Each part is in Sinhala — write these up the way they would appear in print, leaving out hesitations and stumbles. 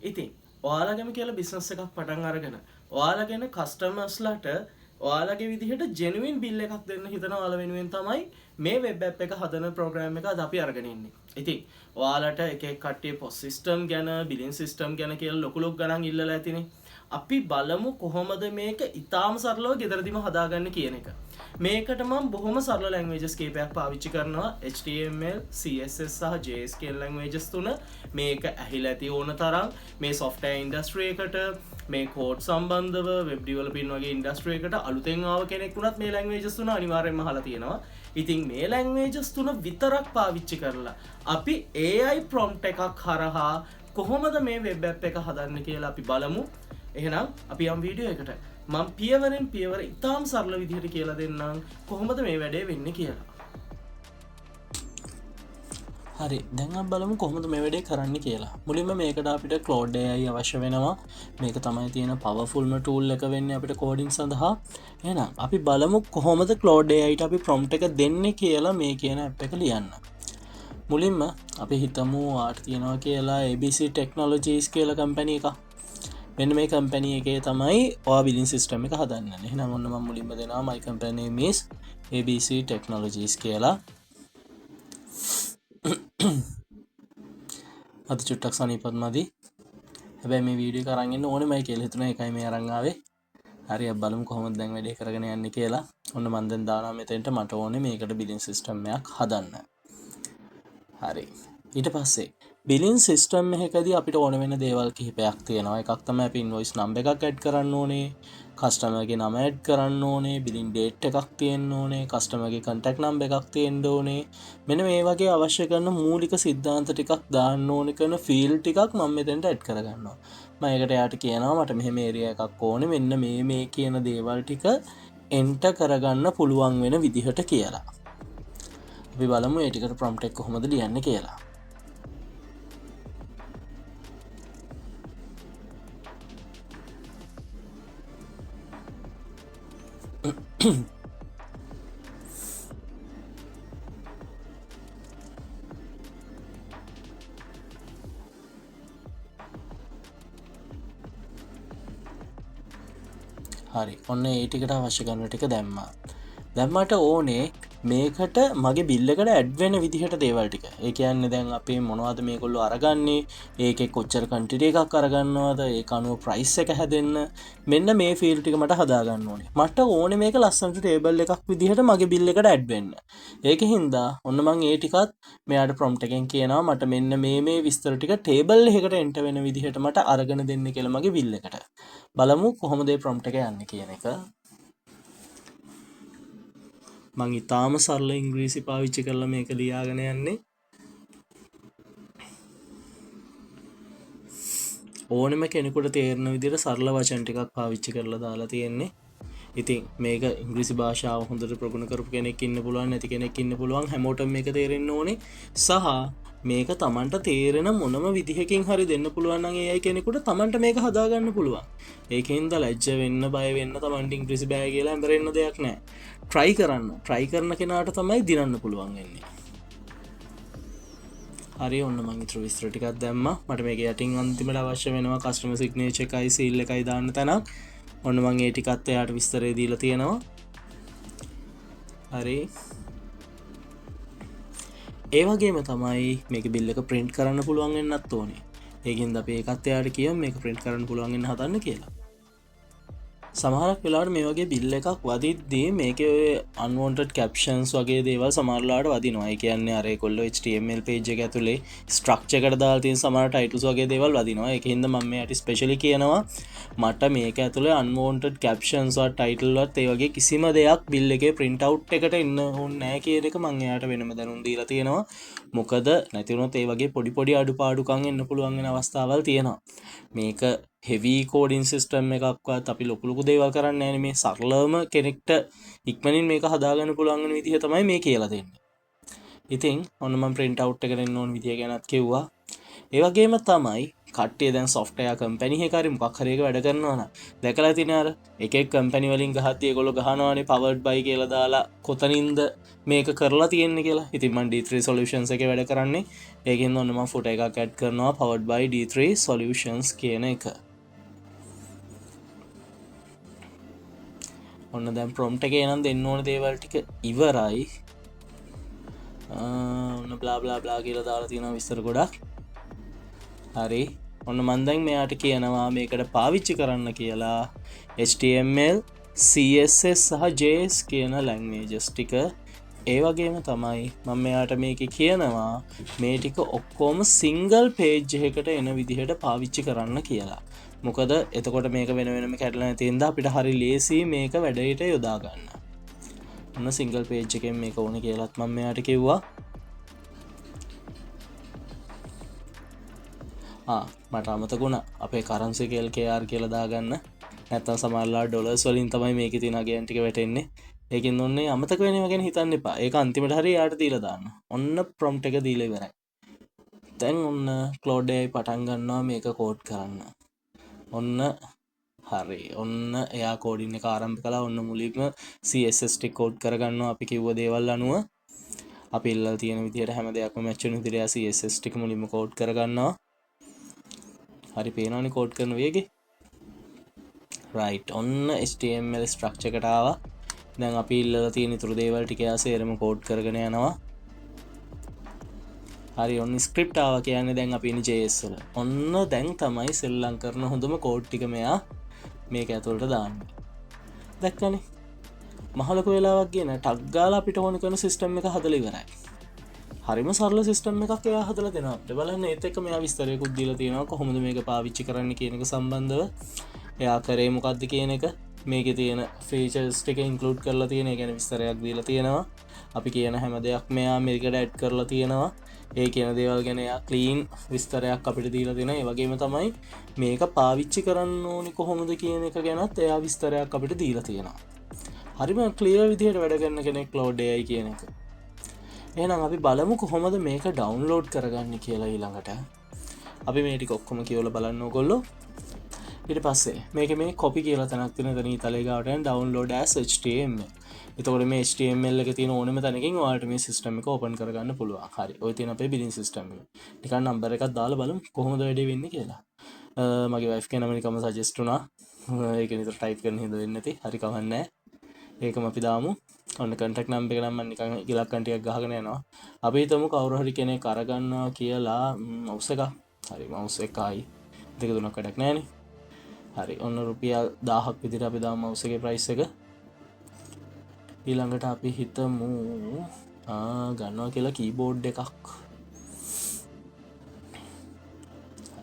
ඉතින් ඔයාලගේම කියලා බිස්නස් එකක් පටන් අරගෙන ඔයාලගෙන කස්ටමර්ස්ලාට ඔයාලගේ විදිහට ජෙනුවින් බිල් එකක් දෙන්න හිතන ඔයාලා වෙනුවෙන් තමයි මේ වෙබ් ඇප් එක හදන ප්‍රෝග්‍රෑම් එක අද අපි අරගෙන ඉන්නේ. ඉතින් ඔයාලට එක එක කට්ටිය පොස් සිස්ටම් ගැන බිලින් සිස්ටම් ගැන කියලා ලොකු ලොකු ගණන් ඉල්ලලා ඇතිනේ. අපි බලමු කොහොමද මේක ඉතාම සරලව ගෙදරදිම හදාගන්න කියන එක. මේකට මම බොහොම සරල ලැන්ග්වේජස් කීපයක් පාවිච්චි කරනවා. HTML, CSS සහ JS කියන ලැන්ග්වේජස් තුන මේක ඇහිලා ඇති ඕන තරම් මේ software industry එකට මේ කෝඩ් සම්බන්ධව වෙබ් ඩෙවලොපින් වගේ ඉන්ඩස්ට්‍රි එකට අලුතෙන් ආව කෙනෙක් වුණත් මේ ලැන්ග්වේජස් තුන අනිවාර්යෙන්ම අහලා තියෙනවා. ඉතින් මේ ලැන්ග්වේජස් තුන විතරක් පාවිච්චි කරලා අපි AI prompt එකක් හරහා කොහොමද මේ වෙබ් ඇප් එක හදන්න කියලා අපි බලමු. එහෙනම් අපි යම් වීඩියෝ එකට මම පියවරෙන් පියවර ඉතාම සරල විදිහට කියලා දෙන්නම් කොහොමද මේ වැඩේ වෙන්නේ කියලා. හරි, දැන් අපි බලමු කොහොමද මේ වැඩේ කරන්න කියලා. මුලින්ම මේකට අපිට Claude AI අවශ්‍ය වෙනවා. මේක තමයි තියෙන පවර්ෆුල්ම ටූල් එක වෙන්නේ අපිට කෝඩින් සඳහා. එහෙනම් අපි බලමු කොහොමද Claude AI ට අපි prompt එක දෙන්නේ කියලා මේ කියන app එක ලියන්න. මුලින්ම අපි හිතමු ආට තියෙනවා කියලා ABC Technologies කියලා කම්පැනි එකක්. මෙන්න මේ කම්පැනි එකේ තමයි ඔයා බිලින් සිස්ටම් එක හදන්න. එහෙනම් ඔන්න මම මුලින්ම දෙනවා my company name is ABC Technologies කියලා. අද චුට්ටක් සනීපත් මදි. හැබැයි මේ වීඩියෝ එක අරන් ඉන්න ඕනෙමයි කියලා හිතුණා. ඒකයි මේ අරන් ආවේ. හරි අපි බලමු කොහොමද දැන් වැඩේ කරගෙන යන්නේ කියලා. ඔන්න මම දැන් දානවා මෙතෙන්ට මට ඕනේ මේකට බිලින් සිස්ටම් එකක් හදන්න. හරි. ඊට පස්සේ බිලින් සිස්ටම් එකකදී අපිට ඕන වෙන දේවල් කිහිපයක් තියෙනවා. එකක් තමයි අපි ඉන්වොයිස් නම්බර් එකක් ඇඩ් කරන්න ඕනේ. කස්ටමර්ගේ නම ඇඩ් කරන්න ඕනේ. බිලින් ඩේට් එකක් තියෙන්න ඕනේ. කස්ටමර්ගේ කන්ටැක්ට් නම්බර් එකක් තියෙන්න ඕනේ. මෙන්න මේ වගේ අවශ්‍ය කරන මූලික සිද්ධාන්ත ටිකක් දාන්න ඕනේ කරන ෆීල්ඩ් ටිකක් මම මෙතෙන්ට ඇඩ් කරගන්නවා. මම ඒකට යාට කියනවා මට මෙහෙම ඒරියා එකක් ඕනේ. මෙන්න මේ කියන දේවල් ටික එන්ටර් කරගන්න පුළුවන් වෙන විදිහට කියලා. අපි බලමු ඒ ටිකට ප්‍රොම්ප්ට් එක කොහොමද ලියන්නේ කියලා. හරි, ඔන්න ඒ ටිකට අවශ්‍ය කරන ටික දැම්මා. දැම්මට ඕනේ මේකට මගේ බිල් එකට ඇඩ් වෙන විදිහට දේවල් ටික. ඒ කියන්නේ දැන් අපි මොනවද මේගොල්ලෝ අරගන්නේ, ඒකේ කොච්චර කන්ටිටි එකක් අරගන්නවද, ඒක අනුව ප්‍රයිස් එක හැදෙන්න. මෙන්න මේ ෆීල්ඩ් ටික මට හදා ගන්න ඕනේ. මට ඕනේ මේක ලස්සනට ටේබල් එකක් විදිහට මගේ බිල් එකට ඇඩ් වෙන්න. ඒකින්ද ඔන්න මම ඒ ටිකත් මෙයාට ප්‍රොම්ප්ට් එකෙන් කියනවා මට මෙන්න මේ විස්තර ටික ටේබල් එකකට එන්ටර් වෙන විදිහට මට අරගෙන දෙන්න කියලා මගේ බිල් එකට. බලමු කොහොමද මේ ප්‍රොම්ප්ට් එක යන්නේ කියන එක. මං ඉතාම සරල ඉංග්‍රීසි පාවිච්චි කරලා මේක ලියාගෙන යන්නේ. ඕනෙම කෙනෙකුට තේරෙන විදිහට සරල වචන ටිකක් පාවිච්චි කරලා දාලා තියෙන්නේ. ඉතින් මේක ඉංග්‍රීසි භාෂාව හොඳට ප්‍රගුණ කරපු කෙනෙක් ඉන්න පුළුවන්, නැති කෙනෙක් ඉන්න පුළුවන්. හැමෝටම මේක තේරෙන්න ඕනේ. සහ මේක Tamanට තේරෙන මොනම විදිහකින් හරි දෙන්න පුළුවන් නම් AI කෙනෙකුට Tamanට මේක හදාගන්න පුළුවන්. ඒකෙන්ද ලැජ්ජ වෙන්න, බය වෙන්න, Tamanට ඉංග්‍රීසි බෑ කියලා ඇඹරෙන්න දෙයක් නැහැ. try කරන කෙනාට තමයි දිනන්න පුළුවන් වෙන්නේ. හරි, ඔන්න මම ඊටු විස්තර ටිකක් දැම්මා. මට මේක යටින් අන්තිමට අවශ්‍ය වෙනවා කස්ටමර් සිග්නේචර් එකයි සීල් එකයි දාන්න තැනක්. ඔන්න මම ඒ ටිකත් එයාට විස්තරේ දීලා තියෙනවා. හරි. ඒ වගේම තමයි මේක බිල් එක print කරන්න පුළුවන් වෙන්නත් ඕනේ. ඒකින්ද අපි ඒකත් එයාට කියමු මේක print කරන්න පුළුවන් වෙන්න හදන්න කියලා. සමහරක් වෙලාවට මේ වගේ බිල් එකක් වදිද්දී මේකේ unwanted captions වගේ දේවල් සමහරලාට වදිනවා. ඒ කියන්නේ අර ඒගොල්ලෝ HTML page එක ඇතුලේ structure එකට දාලා තියෙන සමහර titles වගේ දේවල් වදිනවා. ඒකින්ද මම මෙයාට ස්පෙෂලි කියනවා මට මේක ඇතුලේ unwanted captions වත් title වත් ඒ වගේ කිසිම දෙයක් බිල් එකේ print out එකට එන්න ඕනේ නැහැ කියන එක මම එයාට වෙනම දැනුම් දීලා තියෙනවා. මොකද නැති වුණොත් ඒ වගේ පොඩි අඩුපාඩුකම් එන්න පුළුවන් වෙන අවස්ථාවල් තියෙනවා. මේක heavy coding system එකක්වත් අපි ලොකු දේවල් කරන්නේ නැහැ. මේ සරලවම කෙනෙක්ට ඉක්මනින් මේක හදාගන්න පුළුවන් වෙන විදිහ තමයි මේ කියලා දෙන්නේ. ඉතින් ඔන්න මම print out එකට එන්න ඕන විදිය ගැනත් කිව්වා. ඒ වගේම තමයි කට්ටිය දැන් software company එකේ මොකක් හරි එක වැඩ කරනවා නම් දැකලා තියෙන අර එක එක company වලින් ගහද්දි ඒගොල්ලෝ ගහනවානේ powered by කියලා දාලා කොතනින්ද මේක කරලා තියෙන්නේ කියලා. ඉතින් මම D3 solutions එකේ වැඩ කරන්නේ ඒකෙන් ඔන්න මම footer එකක් add කරනවා powered by D3 solutions කියන එක. ඔන්න දැන් prompt එකේ නම් දෙන්න ඕන දේවල් ටික ඉවරයි. ඔන්න bla bla bla කියලා දාලා තියෙනවා විස්තර ගොඩක්. හරි. ඔන්න මම දැන් මෙයාට කියනවා මේකට පාවිච්චි කරන්න කියලා HTML, CSS සහ JS කියන languages ටික. ඒ වගේම තමයි මම මෙයාට මේක කියනවා මේ ටික ඔක්කොම single page එකකට එන විදිහට පාවිච්චි කරන්න කියලා. මොකද එතකොට මේක වෙන වෙනම කැඩලා නැති හින්දා අපිට හරි ලේසි මේක වැඩේට යොදා ගන්න. ඔන්න single page එකෙන් මේක ඕනේ කියලාත් මම මෙයාට කිව්වා. මට අමතකුණා අපේ කරන්සි LKR කියලා දාගන්න. නැත්තම් සමහරවල් ඩොලර්ස් වලින් තමයි මේකේ තියෙන ගේන් ටික වැටෙන්නේ. ඒකින් ඔන්නේ අමතක වෙනව ගැන හිතන්න එපා. ඒක අන්තිමට හරි යාට දීලා දාන්න. ඔන්න prompt එක දීලා ඉවරයි. දැන් ඔන්න Claude AI පටන් ගන්නවා මේක කෝඩ් කරන්න. ඔන්න හරි. ඔන්න එයා කෝඩින් එක ආරම්භ කළා. ඔන්න මුලින්ම CSS ටික කෝඩ් කරගන්නවා අපි කිව්ව දේවල් අනුව. අපි ඉල්ලලා තියෙන විදිහට හැම දෙයක්ම මැච් වෙන විදිහට CSS ටික මුලින්ම කෝඩ් කරගන්නවා. හරි පේනවනේ කෝඩ් කරන වේගෙ. right. ඔන්න HTML structure එකට ආවා. දැන් අපි ඉල්ලලා තියෙන ඉතුරු දේවල් ටික එයා සේරම කෝඩ් කරගෙන යනවා. හරි ඔන්න ස්ක්‍රිප්ට් ආවා කියන්නේ දැන් අපි ඉන්නේ JS වල. ඔන්න දැන් තමයි සෙල්ලම් කරන හොඳම කෝඩ් ටික මෙයා මේක ඇතුළට දාන්නේ. දැක්කනේ? මහලොකු වෙලාවක් ගියේ නෑ ටග් ගාලා අපිට ඕන කරන සිස්ටම් එක හදලා ඉවරයි. හරිම සරල සිස්ටම් එකක් එයා හදලා දෙනවා. අපිට බලන්න ඒත් එක්ක මෙයා විස්තරයකුත් දීලා තියෙනවා කොහොමද මේක පාවිච්චි කරන්න කියන එක සම්බන්ධව. එයා කරේ මොකද්ද කියන එක මේකේ තියෙන ෆීචර්ස් ටික ඉන්ක්ලූඩ් කරලා තියෙන. ඒ කියන්නේ විස්තරයක් දීලා තියෙනවා. අපි කියන හැම දෙයක් මෙයා මේකට ඇඩ් කරලා තියෙනවා. ඒ කියන දේවල් ගැන එයා ක්ලීන් විස්තරයක් අපිට දීලා තියෙනවා. ඒ වගේම තමයි මේක පාවිච්චි කරන්න ඕනි කොහොමද කියන එක ගැනත් එයා විස්තරයක් අපිට දීලා තියෙනවා. හරිම ක්ලියර් විදිහට වැඩ කරන කෙනෙක් Claude AI කියන එක. එහෙනම් අපි බලමු කොහොමද මේක ඩවුන්ලෝඩ් කරගන්නේ කියලා ඊළඟට. අපි මේ ටික ඔක්කොම කියවලා බලන්න ඕගොල්ලෝ. ඊට පස්සේ මේක මේ copy කියලා තැනක් තියෙන එතන ඊතලේ ගාවට යන download as HTML. එතකොට මේ HTML එකේ තියෙන ඕනෙම තැනකින් ඔයාලට මේ සිස්ටම් එක ඕපන් කරගන්න පුළුවන්. හරි. ඔය තියෙන අපේ බිලින් සිස්ටම් එක. නිකන් නම්බර් එකක් දාලා බලමු කොහොමද වැඩේ වෙන්නේ කියලා. මගේ වයිෆ් කෙනා නිකම්ම සජෙස්ට් වුණා. ඒක නිතර ටයිප් කරන්න හින්දා වෙන්නේ නැති. හරි කවන්නේ. ඒකම අපි දාමු. ඔන්න contact number එක නම් මම නිකන් ඉලක්කම් ටිකක් ගහගෙන යනවා. අපි හිතමු කවුරු හරි කෙනෙක් අරගන්නවා කියලා mouse එක. හරි mouse එකයි දෙක තුනක් වැඩක් නැහැනේ. හරි ඔන්න රුපියල් 1000ක් විදිහට අපි දාමු mouse එකේ price එක. ඊළඟට අපි හිතමු ගන්නවා කියලා keyboard එකක්.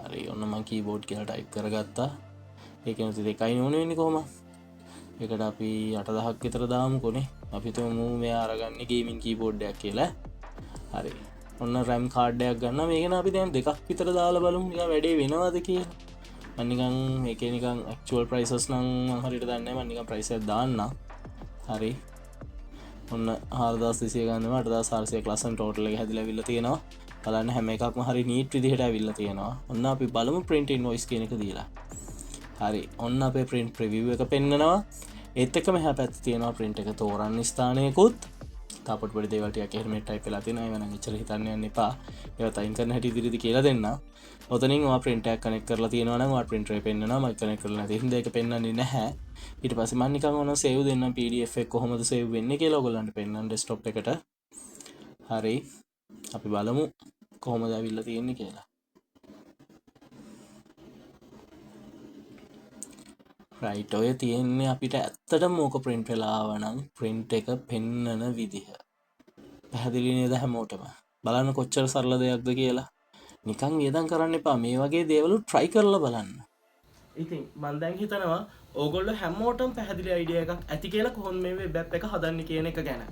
හරි ඔන්න මම keyboard කියලා type කරගත්තා. ඒක නෙවෙයි දෙකයි ඕනේ වෙන්නේ කොහොමද? ඒකට අපි 8000ක් විතර දාමුකෝනේ. අපි හිතමු මෙයා අරගන්නේ gaming keyboard එකක් කියලා. හරි. ඔන්න RAM card එකක් ගන්නවා. මේක නේ අපි දැන් දෙකක් විතර දාලා බලමු නිකන් වැඩේ වෙනවද කියලා. මම නිකන් මේකේ නිකන් actual prices නම් මම හරියට දන්නේ නැහැ. මම නිකන් price එකක් දාන්නම්. හරි. ඔන්න 4200 ගන්නවා 8400 ලස්සන total එක හැදිලා අවිල්ල තියෙනවා. බලන්න හැම එකක්ම හරි neat විදිහට අවිල්ල තියෙනවා. ඔන්න අපි බලමු print invoice කියන එක දීලා. හරි. ඔන්න අපේ print preview එක පෙන්නනවා. ඒත් එක්කම එහා පැත්තේ තියෙනවා print එක තෝරන්න ස්ථානයකුත්. තාපොත් පොඩි දේවල් ටිකක් එහෙම ටයිප් වෙලා තියෙනවා. ඒව නම් එච්චර හිතන්න යන්න එපා. ඒවා තයින් කරන හැටි ඉදිරියදී කියලා දෙන්න. ඔතනින් ඔයා print එකක් connect කරලා තියෙනවා නම් ඔයාට printer එක පෙන්නනවා. මම connect කරලා නැති හින්දා ඒක පෙන්වන්නේ නැහැ. ඊට පස්සේ මම නිකන් ඔන්න save දෙන්නම් PDF එක කොහොමද save වෙන්නේ කියලා ඔයගොල්ලන්ට පෙන්නන්න desktop එකට. හරි. අපි බලමු කොහොමද අවිල්ල තියෙන්නේ කියලා. right ඔය තියෙන්නේ අපිට ඇත්තටම ඕක print වෙලා ආවනම් print එක පෙන්නන විදිහ. පැහැදිලි නේද හැමෝටම? බලන්න කොච්චර සරල දෙයක්ද කියලා. නිකන් වියදම් කරන්න එපා. මේ වගේ දේවල් try කරලා බලන්න. ඉතින් මම දැන් හිතනවා ඕගොල්ලෝ හැමෝටම පැහැදිලි අයිඩියා එකක් ඇති කියලා කොහොමද මේ වෙබ් ඇප් එක හදන්නේ කියන එක ගැන.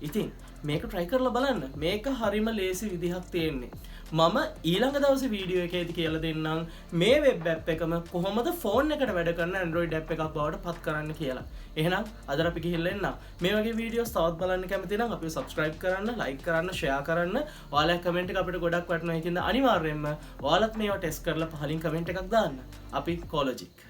ඉතින් මේක try කරලා බලන්න. මේක හරිම ලේසි විදිහක් තියෙන්නේ. මම ඊළඟ දවසේ වීඩියෝ එකේදී කියලා දෙන්නම් මේ වෙබ් ඇප් එකම කොහොමද ෆෝන් එකට වැඩ කරන Android ඇප් එකක් බවට පත් කරන්න කියලා. එහෙනම් අද අපි ගිහිල්ලා එන්න. මේ වගේ වීඩියෝස් තවත් බලන්න කැමති නම් අපිව subscribe කරන්න, like කරන්න, share කරන්න. ඔයාලා කමෙන්ට් එක අපිට ගොඩක් වටිනවා. ඒකින්ද අනිවාර්යයෙන්ම ඔයාලත් මේවා ටෙස්ට් කරලා පහලින් කමෙන්ට් එකක් දාන්න. අපි කොලොජික්